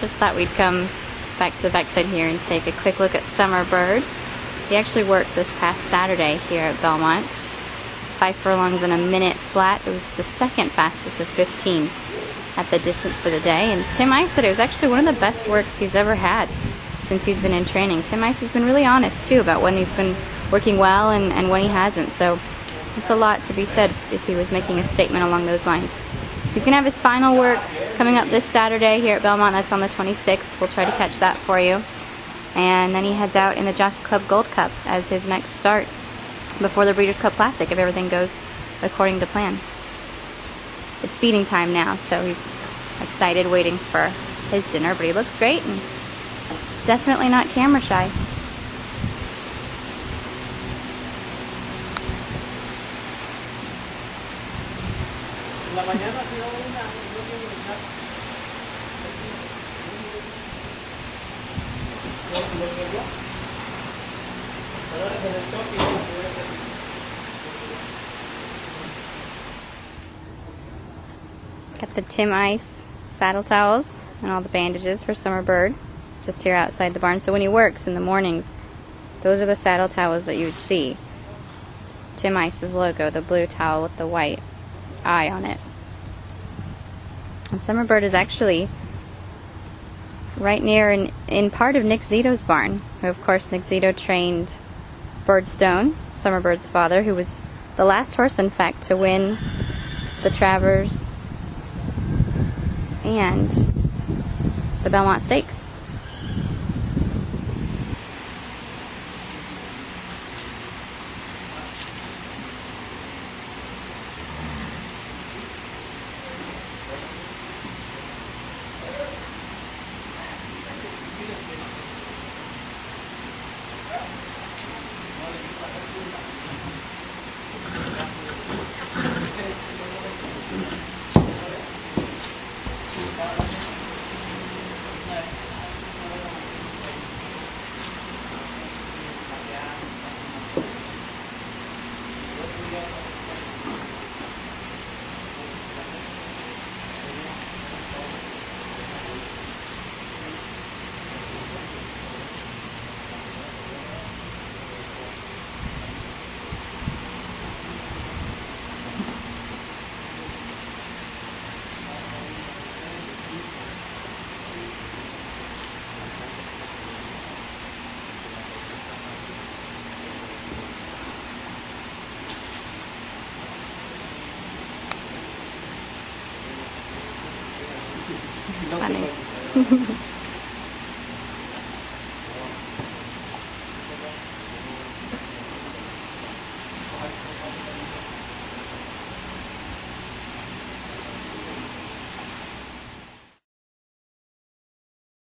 Just thought we'd come back to the backside here and take a quick look at Summerbird. He actually worked this past Saturday here at Belmont. 5 furlongs in a minute flat. It was the second fastest of 15 at the distance for the day. And Tim Ice said it was actually one of the best works he's ever had since he's been in training. Tim Ice has been really honest too about when he's been working well and when he hasn't. So it's a lot to be said if he was making a statement along those lines. He's going to have his final work coming up this Saturday here at Belmont. That's on the 26th. We'll try to catch that for you. And then he heads out in the Jockey Club Gold Cup as his next start before the Breeders' Cup Classic if everything goes according to plan. It's feeding time now, so he's excited waiting for his dinner, but he looks great and definitely not camera shy. Got the Tim Ice saddle towels and all the bandages for Summerbird just here outside the barn. So when he works in the mornings, those are the saddle towels that you would see. Tim Ice's logo, the blue towel with the white eye on it. And Summerbird is actually right near in part of Nick Zito's barn, who of course Nick Zito trained Birdstone, Summerbird's father, who was the last horse in fact to win the Travers and the Belmont Stakes. Funny.